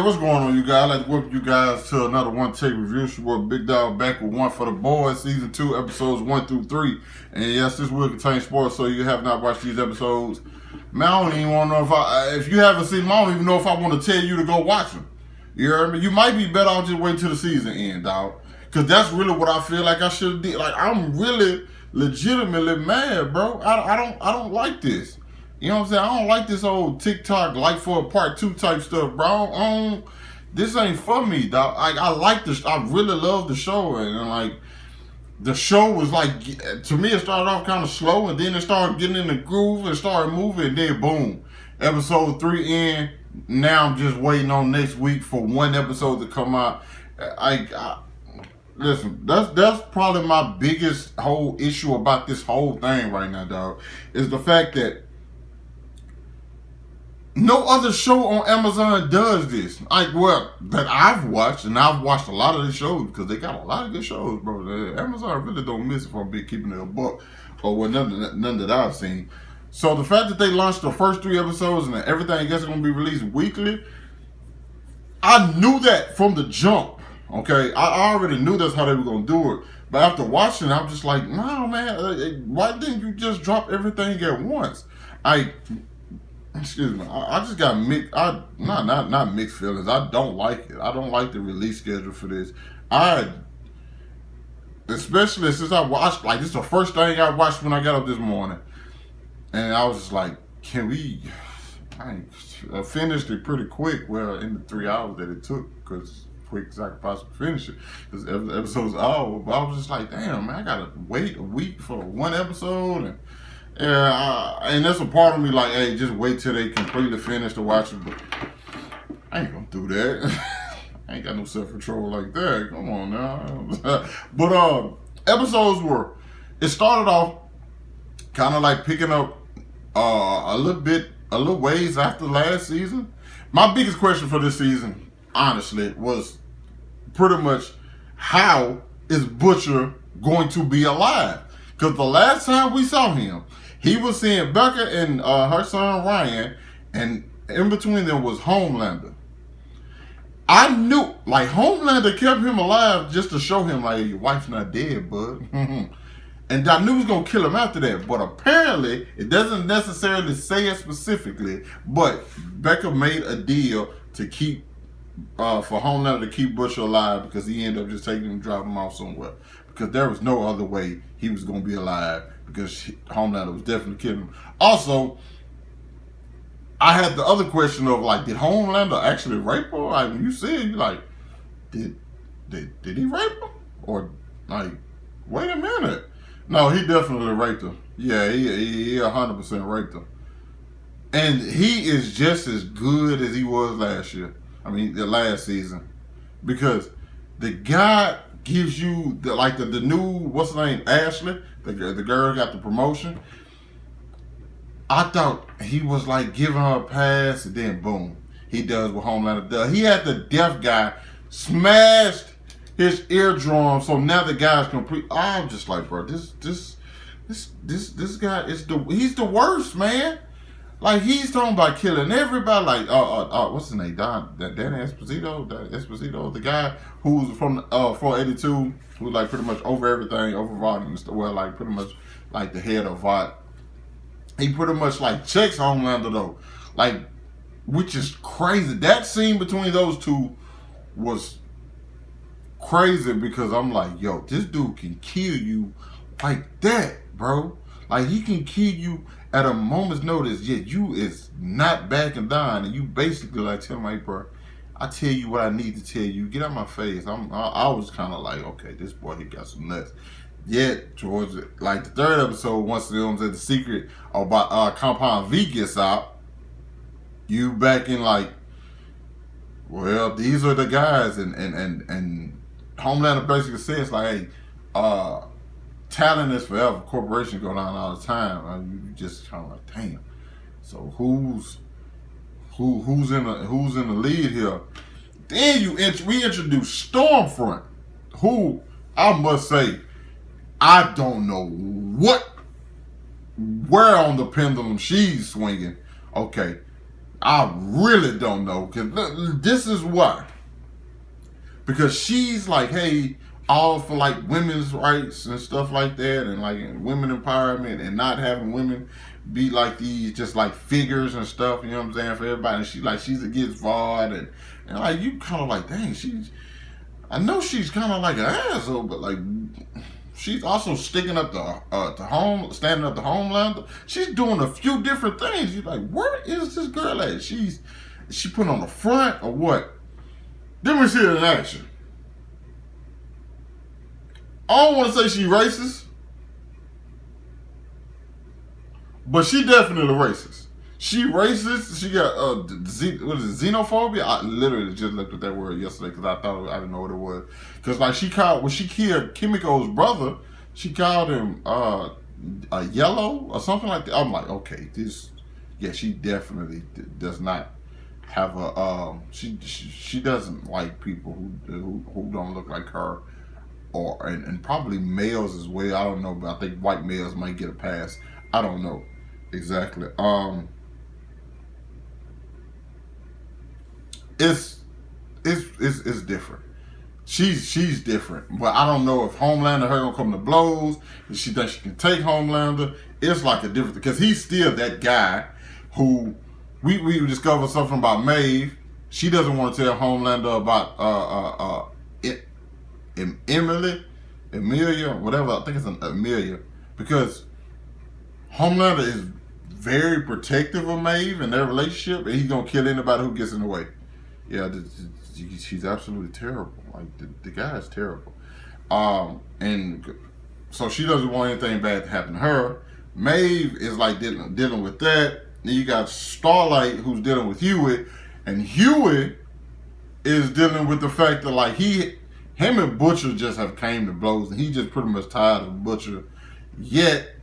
What's going on, you guys? I'd like to welcome you guys to another One Take Review. It's your boy Big Dog back with One for the Boys, Season 2, Episodes 1 through 3. And yes, this will contain sports, so you have not watched these episodes. Man, I don't even want to know if you haven't seen them, I don't even know if I want to tell you to go watch them. You heard me? You might be better off just waiting till the season end, dog. Because that's really what I feel like I should have did. Like, I'm really legitimately mad, bro. I don't like this. You know what I'm saying? I don't like this old TikTok like for a part 2 type stuff, bro. This ain't for me, dog. I like this. I really love the show, and like the show was like, to me, it started off kind of slow, and then it started getting in the groove and started moving, and then boom, episode 3 in. Now I'm just waiting on next week for one episode to come out. Listen, that's probably my biggest whole issue about this whole thing right now, dog, is the fact that no other show on Amazon does this. That I've watched, and I've watched a lot of the shows because they got a lot of good shows, bro. Amazon really don't miss if I'm keeping it a buck, or none that I've seen. So the fact that they launched the first 3 episodes and everything I guess is going to be released weekly, I knew that from the jump. Okay, I already knew that's how they were going to do it. But after watching, I'm just like, no, man, why didn't you just drop everything at once? Excuse me. I just got mixed. Not mixed feelings. I don't like it. I don't like the release schedule for this. Especially since I watched, like, this is the first thing I watched when I got up this morning, and I was just like, can we? I finished it pretty quick. Well, in the 3 hours that it took, because quick as I could possibly finish it. Because episode's hour, but I was just like, damn, man, I gotta wait a week for one episode and. Yeah, and that's a part of me like, hey, just wait till they completely finish to watch it. But I ain't gonna do that. I ain't got no self-control like that. Come on now. But it started off kind of like picking up a little ways after last season. My biggest question for this season, honestly, was pretty much how is Butcher going to be alive? Because the last time we saw him, he was seeing Becca and her son Ryan, and in between them was Homelander. I knew, like, Homelander kept him alive just to show him, like, your wife's not dead, bud. And I knew he was going to kill him after that. But apparently, it doesn't necessarily say it specifically, but Becca made a deal to keep, for Homelander to keep Butcher alive, because he ended up just taking him and dropping him off somewhere. Because there was no other way he was going to be alive, because Homelander was definitely killing him. Also, I had the other question of, like, did Homelander actually rape her? Like, when you see it, you're like, did he rape her? Or, like, wait a minute. No, he definitely raped her. Yeah, he 100% raped her. And he is just as good as he was last year. I mean, the last season. Because the guy gives you, the new, what's her name, Ashley, the girl got the promotion. I thought he was like giving her a pass, and then boom, he does what Homelander does. He had the deaf guy smashed his eardrum, so now the guy's complete. I'm just like, bro, this guy is he's the worst, man. Like, he's talking about killing everybody. Like, what's his name? Danny Esposito, the guy who's from 482, who's like pretty much over everything, over Vought and stuff. Well, like pretty much like the head of Vought. He pretty much like checks Homelander though, like, which is crazy. That scene between those two was crazy because I'm like, yo, this dude can kill you like that, bro. Like, he can kill you at a moment's notice, yet you is not backing down, and you basically like tell me, hey, bro, I tell you what I need to tell you. Get out my face. I was kind of like, okay, this boy, he got some nuts. Yet towards like the 3rd episode, once the secret about Compound V gets out, you back in like, well, these are the guys, and Homelander basically says like, hey, talent is forever. Corporations go down all the time. You just kind of like, damn. So who's in the lead here? Then we introduce Stormfront, who I must say, I don't know where on the pendulum she's swinging. Okay, I really don't know, because this is why. Because she's like, hey, all for like women's rights and stuff like that, and like women empowerment, and not having women be like these just like figures and stuff, you know what I'm saying, for everybody. And she's against VOD, and like you kind of like, dang, I know she's kind of like an asshole, but like she's also sticking up standing up to Homelander. She's doing a few different things. You're like, where is this girl at? She put on the front or what? Then we see her in action. I don't want to say she's racist, but she definitely racist. She racist. She got xenophobia? I literally just looked at that word yesterday because I didn't know what it was. Because like when she killed Kimiko's brother, she called him a yellow or something like that. I'm like, okay, she definitely does not have a she doesn't like people who don't look like her, and probably males as well. I don't know, but I think white males might get a pass. I don't know exactly. It's different. She's different, but I don't know if Homelander her gonna come to blows. If she thinks she can take Homelander, it's like a different, because he's still that guy who we discovered something about Maeve. She doesn't want to tell Homelander about Emilia, whatever. I think it's an Emilia, because Homelander is very protective of Maeve and their relationship, and he's gonna kill anybody who gets in the way. Yeah, she's absolutely terrible. Like the guy is terrible, and so she doesn't want anything bad to happen to her. Maeve is like dealing with that. Then you got Starlight, who's dealing with Huey, and Huey is dealing with the fact that like him and Butcher just have came to blows, and he just pretty much tired of Butcher. Yet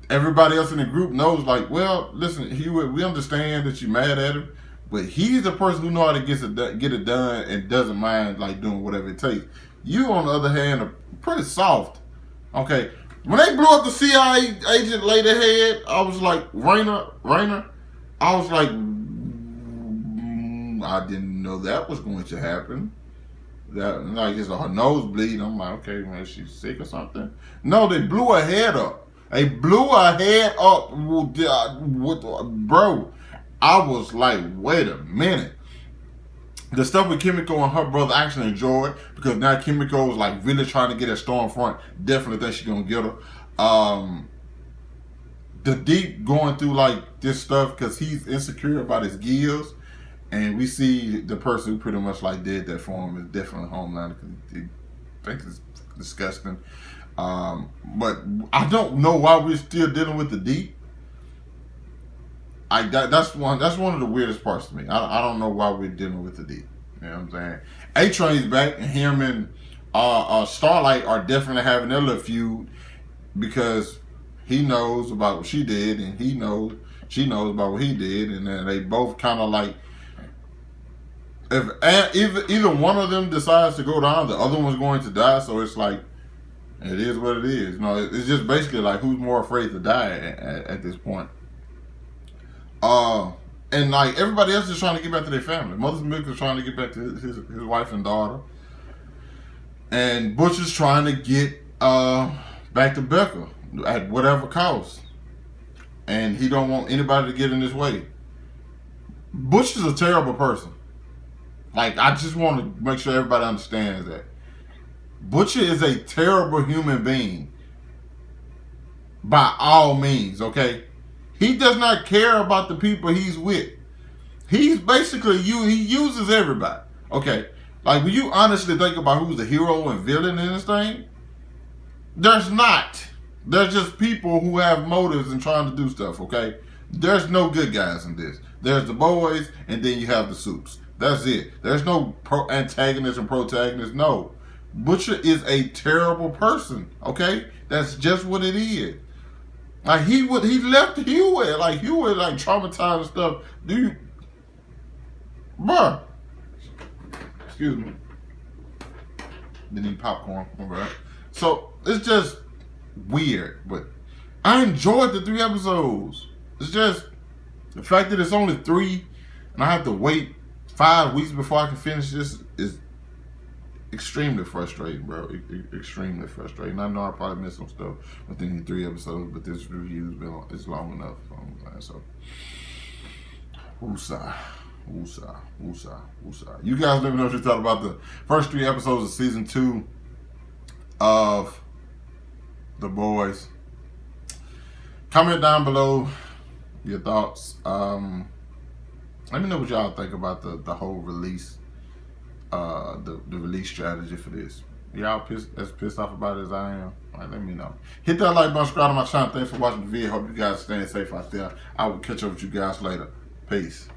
everybody else in the group knows, like, well, listen, Huey, we understand that you're mad at him, but he's the person who knows how to get it done and doesn't mind like doing whatever it takes. You, on the other hand, are pretty soft. Okay, when they blew up the CIA agent laid ahead, I was like, Rainer, I was like, I didn't know that was going to happen. That like it's her nose bleeding. I'm like, okay, man, she's sick or something. No, they blew her head up. They blew her head up with bro. I was like, wait a minute. The stuff with Kimiko and her brother I actually enjoyed, because now Kimiko was like really trying to get at Stormfront. Definitely think she's gonna get her. The Deep going through like this stuff because he's insecure about his gills, and we see the person who pretty much like did that for him is definitely Homelander, because he thinks it's disgusting. But I don't know why we're still dealing with the Deep. That's one of the weirdest parts to me. I don't know why we're dealing with the Deep. You know what I'm saying? A-Train's back, and him and Starlight are definitely having their little feud, because he knows about what she did, and she knows about what he did, and then they both kind of like, if either one of them decides to go down, the other one's going to die. So it's like, it is what it is. You know, it's just basically like who's more afraid to die at this point. And like everybody else is trying to get back to their family. Mother's Milk is trying to get back to his wife and daughter, and Butcher's trying to get back to Becca at whatever cost, and he don't want anybody to get in his way. Butcher's a terrible person. Like, I just want to make sure everybody understands that Butcher is a terrible human being by all means. Okay. He does not care about the people he's with. He's basically he uses everybody. Okay. Like, when you honestly think about who's the hero and villain in this thing, there's not. There's just people who have motives and trying to do stuff, okay? There's no good guys in this. There's the boys, and then you have the Supes. That's it. There's no antagonist and protagonist. No. Butcher is a terrible person, okay? That's just what it is. Like, he left Huey. Like, Huey, like, traumatized and stuff. Bruh. Excuse me. Didn't eat popcorn. All right. So, it's just weird. But I enjoyed the 3 episodes. It's just, The fact that it's only 3 and I have to wait 5 weeks before I can finish this is extremely frustrating, bro. Extremely frustrating. I know I probably missed some stuff within the 3 episodes, but this review's been it's long enough. So, woosah. You guys let me know what you thought about the first 3 episodes of season 2 of The Boys. Comment down below your thoughts. Let me know what y'all think about the whole release, the release strategy for this. Y'all as pissed off about it as I am? Alright, let me know. Hit that like button, subscribe to my channel. Thanks for watching the video. Hope you guys staying safe out there. I will catch up with you guys later. Peace.